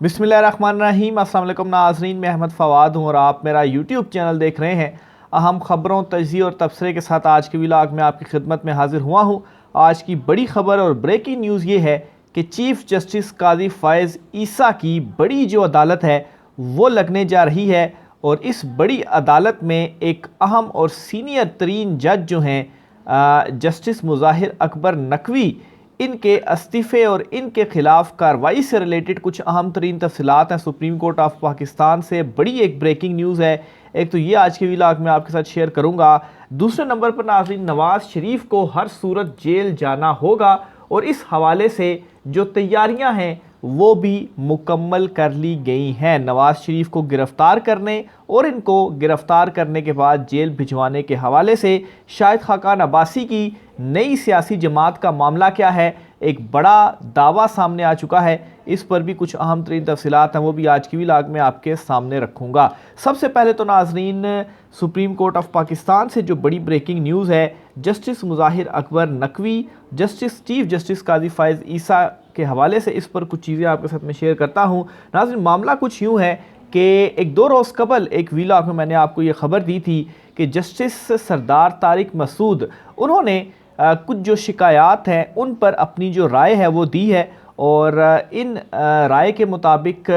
बिस्मिल्लाहिर्रहमानिर्रहीम। अस्सलाम वालेकुम नाज़रीन, मैं अहमद फ़वाद हूँ और आप मेरा यूट्यूब चैनल देख रहे हैं। अहम ख़बरों, तजज़िये और तबसरे के साथ आज के व्लॉग में आपकी खिदमत में हाजिर हुआ हूँ। आज की बड़ी ख़बर और ब्रेकिंग न्यूज़ ये है कि चीफ़ जस्टिस काज़ी फ़ाइज़ ईसा की बड़ी जो अदालत है वो लगने जा रही है और इस बड़ी अदालत में एक अहम और सीनियर तरीन जज जो हैं जस्टिस मुज़ाहिर अकबर नकवी, इनके इस्तीफ़े और इनके ख़िलाफ़ कार्रवाई से रिलेटेड कुछ अहम तरीन तफ़सीलात हैं सुप्रीम कोर्ट ऑफ पाकिस्तान से। बड़ी एक ब्रेकिंग न्यूज़ है। एक तो ये आज के व्लॉग में आपके साथ शेयर करूँगा। दूसरे नंबर पर नाज़रीन, नवाज़ शरीफ को हर सूरत जेल जाना होगा और इस हवाले से जो तैयारियां हैं वो भी मुकम्मल कर ली गई हैं। नवाज़ शरीफ को गिरफ़्तार करने और इनको गिरफ़्तार करने के बाद जेल भिजवाने के हवाले से शाहिद खाकान अब्बासी की नई सियासी जमात का मामला क्या है, एक बड़ा दावा सामने आ चुका है। इस पर भी कुछ अहम तरीन तफसीलात हैं, वो भी आज की व्लॉग में आपके सामने रखूँगा। सबसे पहले तो नाज़रीन, सुप्रीम कोर्ट ऑफ पाकिस्तान से जो बड़ी ब्रेकिंग न्यूज़ है, justice Mazahir Akbar Naqvi, chief justice Qazi Faez Isa के हवाले से इस पर कुछ चीज़ें आपके साथ में शेयर करता हूँ। नाज़रीन, मामला कुछ यूँ है कि एक दो रोज़ कबल एक व्लॉग में मैंने आपको ये ख़बर दी थी कि जस्टिस सरदार तारिक मसूद, उन्होंने कुछ जो शिकायत हैं उन पर अपनी जो राय है वो दी है और इन राय के मुताबिक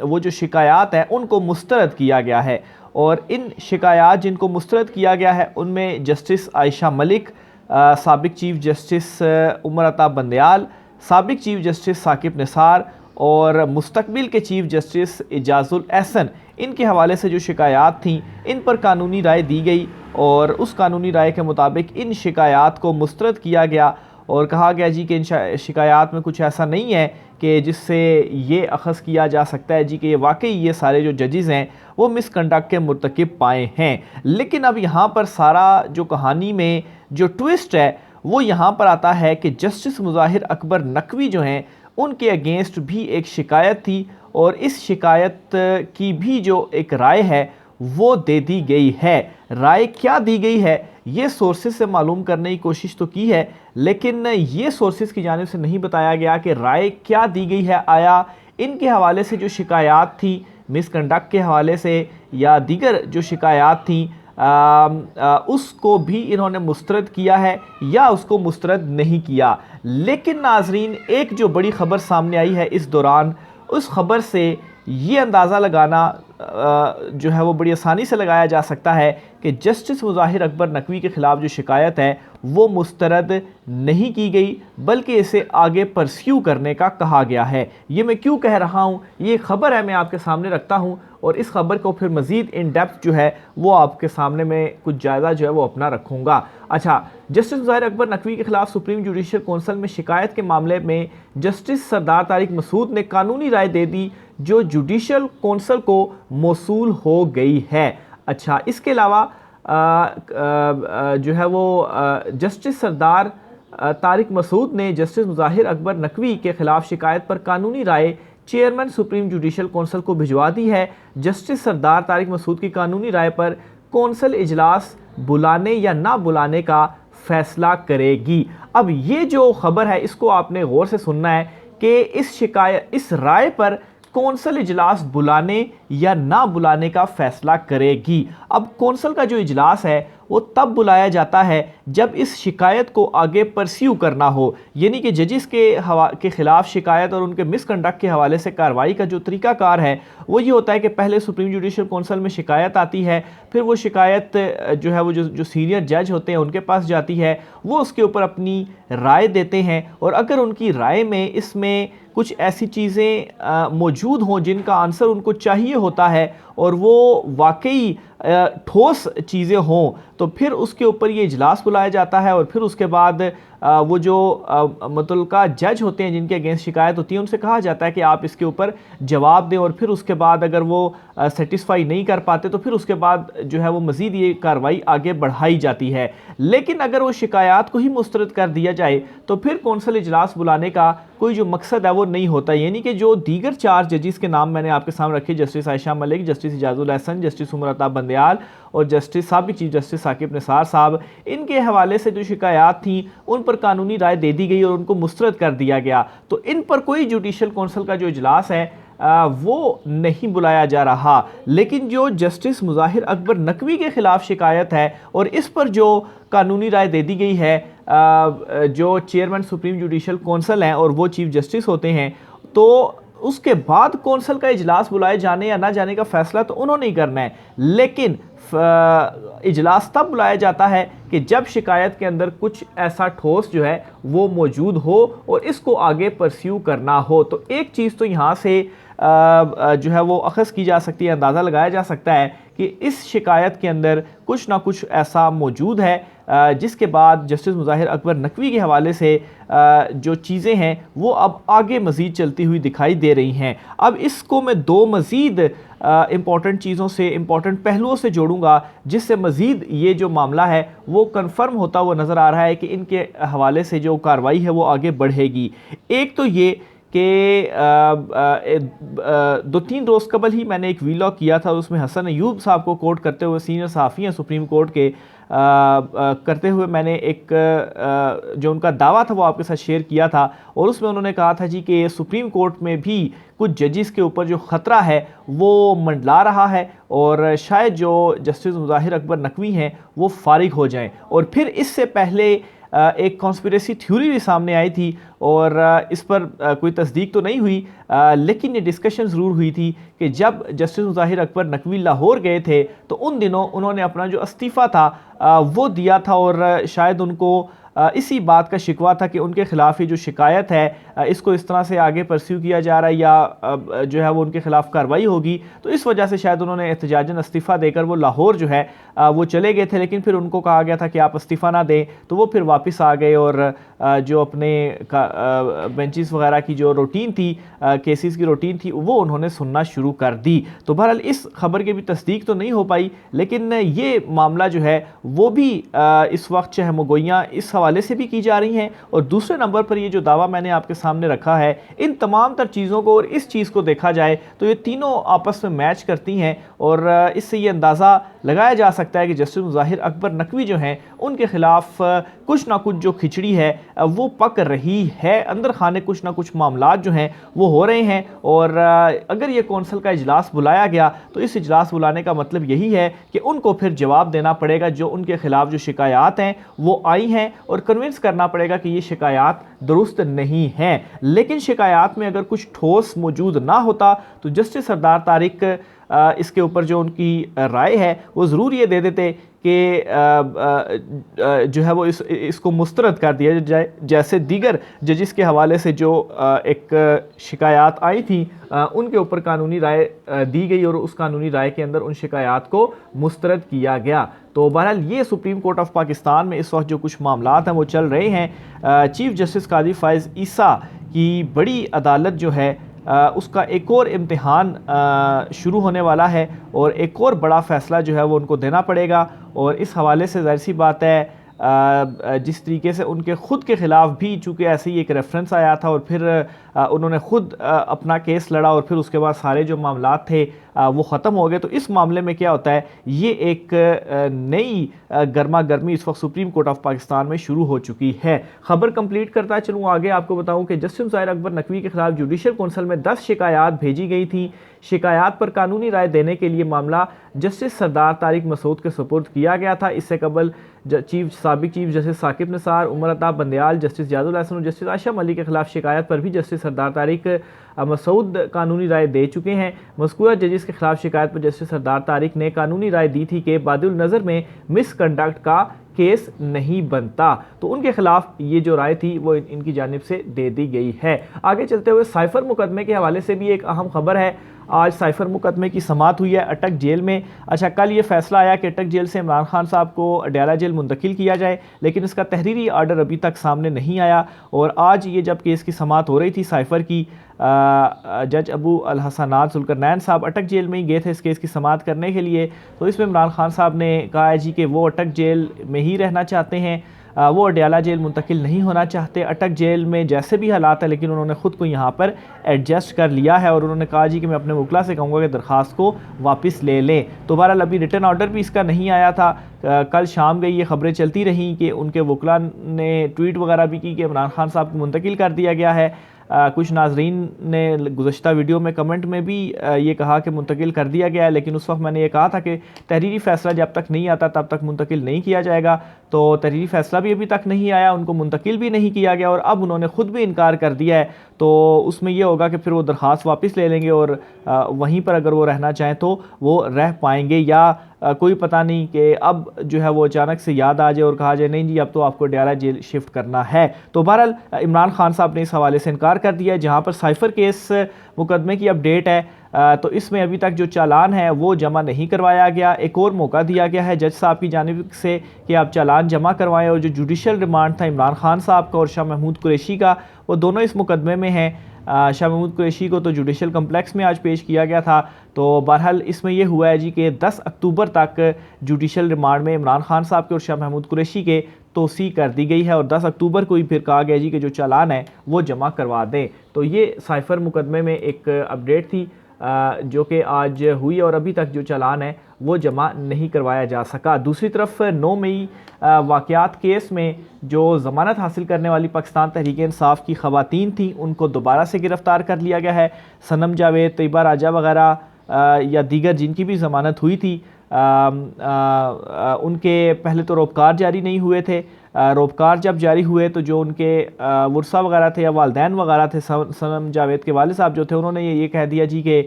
वो जो शिकायत हैं उनको मुस्तरद किया गया है। और इन शिकायत जिनको मुस्तरद किया गया है उनमें जस्टिस आयशा मलिक, साबिक चीफ जस्टिस उमर अता बंदयाल, साबिक चीफ जस्टिस साकिब निसार और मुस्तकबिल के चीफ जस्टिस इजाज़ुल एहसन, इनके हवाले से जो शिकायत थीं इन पर कानूनी राय दी गई और उस कानूनी राय के मुताबिक इन शिकायत को मुस्तरद किया गया और कहा गया जी कि इन शिकायत में कुछ ऐसा नहीं है कि जिससे ये अखज़ किया जा सकता है जी कि ये वाकई ये सारे जो जजेस हैं वो मिसकंडक्ट के मुर्तकिब पाए हैं। लेकिन अब यहाँ पर सारा जो कहानी में जो ट्विस्ट है वो यहाँ पर आता है कि जस्टिस मुज़ाहिर अकबर नकवी जो हैं उनके अगेंस्ट भी एक शिकायत थी और इस शिकायत की भी जो एक राय है वो दे दी गई है। राय क्या दी गई है ये सोर्सेज से मालूम करने की कोशिश तो की है, लेकिन ये सोर्सेज की जानिब से नहीं बताया गया कि राय क्या दी गई है। आया इनके हवाले से जो शिकायत थी मिसकंडक्ट के हवाले से या दीगर जो शिकायत थी उसको भी इन्होंने मुस्तरद किया है या उसको मुस्तरद नहीं किया। लेकिन नाजरीन, एक जो बड़ी ख़बर सामने आई है इस दौरान, उस ख़बर से ये अंदाज़ा लगाना जो है वो बड़ी आसानी से लगाया जा सकता है कि जस्टिस मुज़ाहिर अकबर नकवी के ख़िलाफ़ जो शिकायत है वो मुस्तरद नहीं की गई बल्कि इसे आगे परस्यू करने का कहा गया है। ये मैं क्यों कह रहा हूँ, ये ख़बर है मैं आपके सामने रखता हूँ और इस ख़बर को फिर मज़ीद इन डेप्थ जो है वो आपके सामने में कुछ ज़्यादा जो है वो अपना रखूँगा। अच्छा, जस्टिस मुज़ाहिर अकबर नकवी के ख़िलाफ़ सुप्रीम जुडिशल कौंसिल में शिकायत के मामले में जस्टिस सरदार तारिक मसूद ने कानूनी राय दे दी जो जुडिशल कौंसिल को मौसूल हो गई है। अच्छा, इसके अलावा जो है वो जस्टिस सरदार तारिक मसूद ने जस्टिस मुज़ाहिर अकबर नकवी के ख़िलाफ़ शिकायत पर कानूनी राय चेयरमैन सुप्रीम जुडिशल कौंसिल को भिजवा दी है। जस्टिस सरदार तारिक मसूद की कानूनी राय पर कौंसिल इजलास बुलाने या ना बुलाने का फैसला करेगी। अब ये जो खबर है इसको आपने गौर से सुनना है कि इस राय पर कौंसिल इजलास बुलाने या ना बुलाने का फैसला करेगी। अब कौंसिल का जो इजलास है वो तब बुलाया जाता है जब इस शिकायत को आगे परस्यू करना हो, यानी कि जजेस के ख़िलाफ़ शिकायत और उनके मिसकंडक्ट के हवाले से कार्रवाई का जो तरीक़ाकार है वो ये होता है कि पहले सुप्रीम जुडिशल कौंसिल में शिकायत आती है, फिर वो शिकायत जो है वो जो सीनियर जज होते हैं उनके पास जाती है, वो उसके ऊपर अपनी राय देते हैं और अगर उनकी राय में इसमें कुछ ऐसी चीज़ें मौजूद हों जिनका आंसर उनको चाहिए होता है और वो वाकई ठोस चीज़ें हों तो फिर उसके ऊपर ये इजलास बुलाया जाता है और फिर उसके बाद वो जो मुतल्लिका जज होते हैं जिनके अगेंस्ट शिकायत होती है उनसे कहा जाता है कि आप इसके ऊपर जवाब दें और फिर उसके बाद अगर वो सेटिस्फाई नहीं कर पाते तो फिर उसके बाद जो है वो मज़ीद ये कार्रवाई आगे बढ़ाई जाती है। लेकिन अगर वो शिकायत को ही मुस्तरद कर दिया जाए तो फिर कौंसिल इजलास बुलाने का कोई जो मकसद है वो नहीं होता। यानी कि जो दीगर 4 जजेस के नाम मैंने आपके सामने रखे, justice Ayesha Malik, justice Ijazul Ahsan, justice Umar Ata Bandial और जस्टिस साबिक चीफ जस्टिस साकिब निसार साहब, इनके हवाले से जो शिकायत थी उन पर कानूनी राय दे दी गई और उनको मुस्तरद कर दिया गया। तो इन पर कोई जुडिशल कौंसिल का जो इजलास है वो नहीं बुलाया जा रहा। लेकिन जो जस्टिस मुज़ाहिर अकबर नकवी के ख़िलाफ़ शिकायत है और इस पर जो कानूनी राय दे दी गई है, जो चेयरमैन सुप्रीम जुडिशल कौंसिल हैं और वो चीफ जस्टिस होते हैं, तो उसके बाद कौंसिल का इजलास बुलाए जाने या ना जाने का फैसला तो उन्होंने ही करना है। लेकिन इजलास तब बुलाया जाता है कि जब शिकायत के अंदर कुछ ऐसा ठोस जो है वो मौजूद हो और इसको आगे परस्यू करना हो। तो एक चीज़ तो यहाँ से जो है वो अखज़ की जा सकती है, अंदाज़ा लगाया जा सकता है कि इस शिकायत के अंदर कुछ ना कुछ ऐसा मौजूद है जिसके बाद जस्टिस मुज़ाहिर अकबर नकवी के हवाले से जो चीज़ें हैं वो अब आगे मज़ीद चलती हुई दिखाई दे रही हैं। अब इसको मैं दो मज़ीद इम्पॉर्टेंट चीज़ों से, इम्पॉर्टेंट पहलुओं से जोड़ूंगा जिससे मज़ीद ये जो मामला है वो कन्फर्म होता हुआ नज़र आ रहा है कि इनके हवाले से जो कार्रवाई है वो आगे बढ़ेगी। एक तो ये कि 2-3 रोज़ कबल ही मैंने एक वीलॉग किया था, उसमें हसन अयूब साहब को कोट करते हुए, सीनियर सहाफ़ी हैं सुप्रीम कोर्ट के, करते हुए मैंने एक जो उनका दावा था वो आपके साथ शेयर किया था। और उसमें उन्होंने कहा था जी कि सुप्रीम कोर्ट में भी कुछ जजिस के ऊपर जो ख़तरा है वो मंडला रहा है और शायद जो जस्टिस मुज़ाहिर अकबर नकवी हैं वो फारिग हो जाएं। और फिर इससे पहले एक कॉन्स्पिरेसी थ्योरी भी सामने आई थी और इस पर कोई तस्दीक तो नहीं हुई, लेकिन ये डिस्कशन ज़रूर हुई थी कि जब जस्टिस मुज़ाहिर अकबर नकवी लाहौर गए थे तो उन दिनों उन्होंने अपना जो इस्तीफ़ा था वो दिया था और शायद उनको इसी बात का शिकवा था कि उनके ख़िलाफ़ ये जो शिकायत है इसको इस तरह से आगे परस्यू किया जा रहा है या जो है वो उनके ख़िलाफ़ कार्रवाई होगी। तो इस वजह से शायद उन्होंने एहतजाजन इस्तीफ़ा देकर वो लाहौर जो है वो चले गए थे। लेकिन फिर उनको कहा गया था कि आप इस्तीफ़ा ना दें, तो वो फिर वापस आ गए और जो अपने बेंचेस वगैरह की जो रूटीन थी, केसेस की रूटीन थी, वो उन्होंने सुनना शुरू कर दी। तो बहरहाल इस खबर की भी तस्दीक तो नहीं हो पाई, लेकिन ये मामला जो है वो भी इस वक्त चहमगोइयाँ इस हवाले से भी की जा रही हैं। और दूसरे नंबर पर ये जो दावा मैंने आपके सामने रखा है, इन तमाम तर चीज़ों को और इस चीज़ को देखा जाए तो ये तीनों आपस में मैच करती हैं और इससे ये अंदाज़ा लगाया जा सकता है कि जस्टिस मुज़ाहिर अकबर नकवी जो हैं उनके ख़िलाफ़ कुछ ना कुछ जो खिचड़ी है वो पक रही है, अंदर खाने कुछ ना कुछ मामलात जो हैं वो हो रहे हैं। और अगर ये कौंसिल का इजलास बुलाया गया तो इस इजलास बुलाने का मतलब यही है कि उनको फिर जवाब देना पड़ेगा जो उनके ख़िलाफ़ जो शिकायत हैं वो आई हैं और कन्विंस करना पड़ेगा कि ये शिकायत दुरुस्त नहीं हैं। लेकिन शिकायत में अगर कुछ ठोस मौजूद ना होता तो जस्टिस सरदार तारिक इसके ऊपर जो उनकी राय है वो ज़रूर ये दे देते कि जो है वो इसको मुस्तरद कर दिया जाए, जैसे दीगर जजिस के हवाले से जो एक शिकायत आई थी उनके ऊपर कानूनी राय दी गई और उस कानूनी राय के अंदर उन शिकायत को मुस्तरद किया गया। तो बहरहाल ये सुप्रीम कोर्ट ऑफ पाकिस्तान में इस वक्त जो कुछ मामलात हैं वो चल रहे हैं। चीफ जस्टिस काजी फ़ाइज़ ईसा की बड़ी अदालत जो है उसका एक और इम्तिहान शुरू होने वाला है और एक और बड़ा फ़ैसला जो है वो उनको देना पड़ेगा। और इस हवाले से ज़ाहिर सी बात है जिस तरीके से उनके ख़ुद के ख़िलाफ़ भी चूँकि ऐसे ही एक रेफरेंस आया था और फिर उन्होंने ख़ुद अपना केस लड़ा और फिर उसके बाद सारे जो मामलात थे वो ख़त्म हो गए। तो इस मामले में क्या होता है, ये एक नई गर्मा गर्मी इस वक्त सुप्रीम कोर्ट ऑफ पाकिस्तान में शुरू हो चुकी है। ख़बर कंप्लीट करता चलूँ आगे आपको बताऊँ कि जस्टिस मुज़ाहिर अकबर नकवी के ख़िलाफ़ जुडिशल कौंसिल में 10 शिकायत भेजी गई थी। शिकायत पर कानूनी राय देने के लिए मामला जस्टिस सरदार तारिक मसूद के सुपुर्द किया गया था। इससे कबल साबिक chief justice Saqib Nisar, Umar Ata Bandial, justice जादुल हसन और जस्टिस आशम अली के खिलाफ शिकायत पर भी जस्टिस सरदार तारिक मसूद कानूनी राय दे चुके हैं। मज़कूरा जजिस के खिलाफ शिकायत पर जस्टिस सरदार तारिक ने कानूनी राय दी थी कि बादिल नज़र में मिसकंडक्ट का केस नहीं बनता, तो उनके खिलाफ ये जो राय थी वो इनकी जानिब से दे दी गई है। आगे चलते हुए साइफर मुकदमे के हवाले से भी एक अहम खबर है। आज साइफर मुकदमे की समाअत हुई है अटक जेल में। अच्छा, कल ये फैसला आया कि अटक जेल से इमरान खान साहब को अडयाला जेल मुंतकिल किया जाए, लेकिन इसका तहरीरी आर्डर अभी तक सामने नहीं आया। और आज ये जब केस की समाअत हो रही थी साइफर की, जज अबू अल हसनात जुल्करनैन साहब अटक जेल में ही गए थे इस केस की समाअत करने के लिए। तो इसमें इमरान खान साहब ने कहा है जी कि वो अटक जेल में ही रहना चाहते हैं, वो अडयाला जेल मुंतकिल नहीं होना चाहते। अटक जेल में जैसे भी हालात है लेकिन उन्होंने ख़ुद को यहाँ पर एडजस्ट कर लिया है और उन्होंने कहा जी कि मैं अपने वकला से कहूँगा कि दरख्वास्त को वापस ले लें। तो बहरहाल अभी रिटर्न ऑर्डर भी इसका नहीं आया था। कल शाम गई ये ख़बरें चलती रहीं कि उनके वकला ने ट्वीट वगैरह भी की कि इमरान खान साहब को मुंतकिल कर दिया गया है। कुछ नाजरीन ने गुज़श्ता वीडियो में कमेंट में भी ये कहा कि मुंतकिल कर दिया गया है, लेकिन उस वक्त मैंने ये कहा था कि तहरीरी फ़ैसला जब तक नहीं आता तब तक मुंतकिल नहीं किया जाएगा। तो तहरीरी फ़ैसला भी अभी तक नहीं आया, उनको मुंतकिल भी नहीं किया गया और अब उन्होंने ख़ुद भी इनकार कर दिया है। तो उसमें यह होगा कि फिर वो दरख्वास्त वापस ले लेंगे और वहीं पर अगर वो रहना चाहें तो वो रह पाएंगे, या कोई पता नहीं कि अब जो है वो अचानक से याद आ जाए और कहा जाए नहीं जी अब तो आपको डयारा जेल शिफ्ट करना है। तो बहरहाल इमरान खान साहब ने इस हवाले से इनकार कर दिया है। जहाँ पर साइफ़र केस मुकदमे की अपडेट है तो इसमें अभी तक जो चालान है वो जमा नहीं करवाया गया। एक और मौका दिया गया है जज साहब की जानिब से कि आप चालान जमा करवाएं, और जो जुडिशल रिमांड था इमरान खान साहब का और शाह महमूद कुरैशी का, वो दोनों इस मुकदमे में हैं। शाह महमूद कुरैशी को तो जुडिशल कम्प्लेक्स में आज पेश किया गया था। तो बहरहाल इसमें यह हुआ है जी कि 10 अक्टूबर तक जुडिशल रिमांड में इमरान खान साहब के और शाह महमूद कुरैशी के तोसी कर दी गई है और 10 अक्टूबर को ही फिर कहा गया जी कि जो चालान है वो जमा करवा दें। तो ये साइफ़र मुकदमे में एक अपडेट थी जो कि आज हुई और अभी तक जो चालान है वो जमा नहीं करवाया जा सका। दूसरी तरफ 9 मई वाक़यात केस में जो ज़मानत हासिल करने वाली पाकिस्तान तहरीक इंसाफ की ख़वातीन थी उनको दोबारा से गिरफ़्तार कर लिया गया है। सनम जावेद, तैयबा राजा वगैरह या दीगर जिनकी भी ज़मानत हुई थी उनके पहले तो रोबकार जारी नहीं हुए थे। रोबकार जब जारी हुए तो जो उनके वर्सा वगैरह थे या वालदैन वगैरह थे, सनम जावेद के वालिद साहब जो थे उन्होंने ये कह दिया जी कि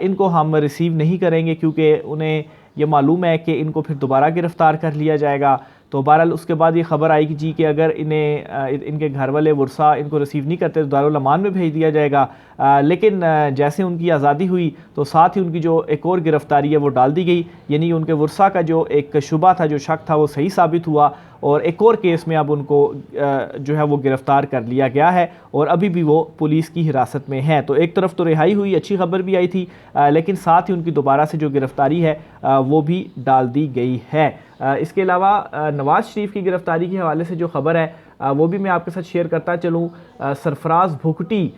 इनको हम रिसीव नहीं करेंगे क्योंकि उन्हें ये मालूम है कि इनको फिर दोबारा गिरफ़्तार कर लिया जाएगा। तो बहरहाल उसके बाद ये खबर आई कि जी कि अगर इनके घर वाले वर्सा इनको रिसीव नहीं करते तो दारुल अमान में भेज दिया जाएगा। लेकिन जैसे उनकी आज़ादी हुई तो साथ ही उनकी जो एक और गिरफ़्तारी है वो डाल दी गई, यानी उनके वर्सा का जो एक शुबा था, जो शक था, वो सही साबित हुआ और एक और केस में अब उनको जो है वो गिरफ़्तार कर लिया गया है और अभी भी वो पुलिस की हिरासत में हैं। तो एक तरफ तो रिहाई हुई, अच्छी खबर भी आई थी, लेकिन साथ ही उनकी दोबारा से जो गिरफ़्तारी है वो भी डाल दी गई है। इसके अलावा नवाज़ शरीफ की गिरफ़्तारी के हवाले से जो खबर है वो भी मैं आपके साथ शेयर करता चलूँ। सरफराज भुगटी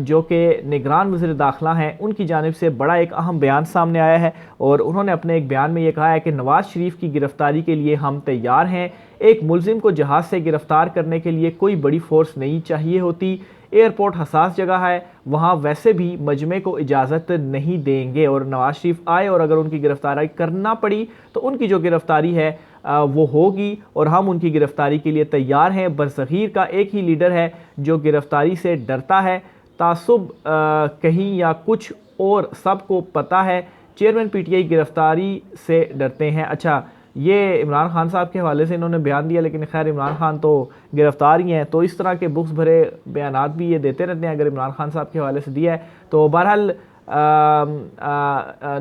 जो कि निगरान वज़ीर दाखिला हैं, उनकी जानिब से बड़ा एक अहम बयान सामने आया है और उन्होंने अपने एक बयान में ये कहा है कि नवाज़ शरीफ की गिरफ़्तारी के लिए हम तैयार हैं। एक मुलजिम को जहाज़ से गिरफ़्तार करने के लिए कोई बड़ी फ़ोर्स नहीं चाहिए होती। एयरपोर्ट हसास जगह है, वहाँ वैसे भी मजमे को इजाज़त नहीं देंगे और नवाज़ शरीफ आए और अगर उनकी गिरफ़्तारी करना पड़ी तो उनकी जो गिरफ़्तारी है वो होगी और हम उनकी गिरफ़्तारी के लिए तैयार हैं। बरसग़ीर का एक ही लीडर है जो गिरफ़्तारी से डरता है, तासुब कहीं या कुछ और सबको पता है। चेयरमैन पीटीआई गिरफ़्तारी से डरते हैं। अच्छा, ये इमरान खान साहब के हवाले से इन्होंने बयान दिया, लेकिन खैर इमरान खान तो गिरफ़्तार ही हैं, तो इस तरह के बुक्स भरे बयानात भी ये देते रहते हैं अगर इमरान खान साहब के हवाले से दिया है। तो बहरहाल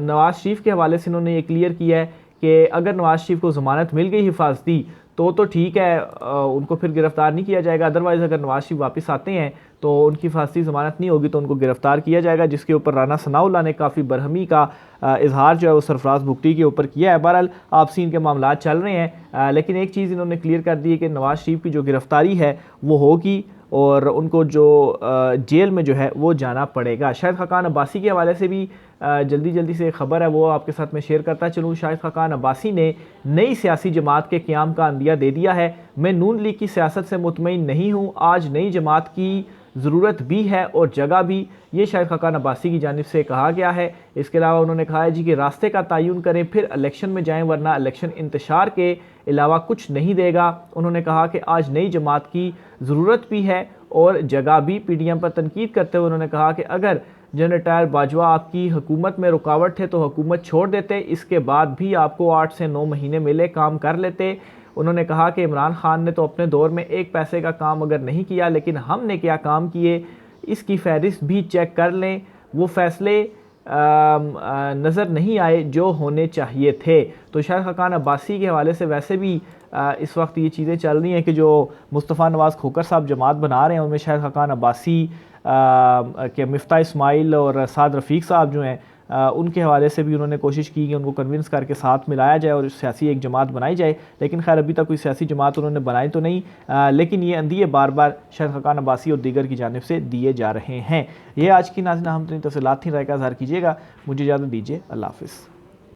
नवाज़ शरीफ के हवाले से इन्होंने ये क्लियर किया है कि अगर नवाज़ शरीफ को ज़मानत मिल गई हिफाजती तो ठीक है, उनको फिर गिरफ़्तार नहीं किया जाएगा। अदरवाइज़ अगर नवाज़ शरीफ वापस आते हैं तो उनकी फांसी ज़मानत नहीं होगी तो उनको गिरफ़्तार किया जाएगा, जिसके ऊपर राना सनाउल्लाह ने काफ़ी बरहमी का इजहार जो है वो सरफराज भुगटी के ऊपर किया है। बहरहाल आपसी इनके मामला चल रहे हैं, लेकिन एक चीज़ इन्होंने क्लियर कर दी है कि नवाज़ शरीफ की जो गिरफ़्तारी है वो होगी और उनको जो जेल में जो है वो जाना पड़ेगा। शाहिद खाकान अब्बासी के हवाले से भी जल्दी से खबर है वो आपके साथ में शेयर करता चलूँ। शाहिद खाकान अब्बासी ने नई सियासी जमात के क़याम का अंदिया दे दिया है। मैं नून लीग की सियासत से मुतमईन नहीं हूँ, आज नई जमात की ज़रूरत भी है और जगह भी, ये शाहिद खाकान अब्बासी की जानिब से कहा गया है। इसके अलावा उन्होंने कहा है जी कि रास्ते का तयन करें फिर इलेक्शन में जाएं, वरना इलेक्शन इंतशार के अलावा कुछ नहीं देगा। उन्होंने कहा कि आज नई जमात की ज़रूरत भी है और जगह भी। PDM पर तनकीद करते हुए उन्होंने कहा कि अगर जनरल टायर बाजवा आपकी हुकूमत में रुकावट थे तो हुकूमत छोड़ देते, इसके बाद भी आपको 8 से 9 महीने मिले, काम कर लेते। उन्होंने कहा कि इमरान खान ने तो अपने दौर में एक पैसे का काम अगर नहीं किया, लेकिन हमने क्या काम किए इसकी फहरिस्त भी चेक कर लें, वो फैसले नज़र नहीं आए जो होने चाहिए थे। तो शाहिद खाकान अब्बासी के हवाले से वैसे भी इस वक्त ये चीज़ें चल रही हैं कि जो मुस्तफ़ा नवाज़ खोकर साहब जमात बना रहे हैं उनमें शाहिद खाकान अब्बासी के मिफ्ता इस्माइल और साद रफ़ीक साहब जो हैं उनके हवाले से भी उन्होंने कोशिश की कि उनको कन्विंस करके साथ मिलाया जाए और सियासी एक जमात बनाई जाए, लेकिन खैर अभी तक कोई सियासी जमात उन्होंने बनाई तो नहीं, लेकिन ये अंदिए बार बार शाहिद खाकान अब्बासी और दीगर की जानिब से दिए जा रहे हैं। ये आज की नाज़रीन अहम तरीन तफसीलात थी, राय का इज़हार कीजिएगा। मुझे इजाज़त दीजिए, अल्लाह हाफ़िज़।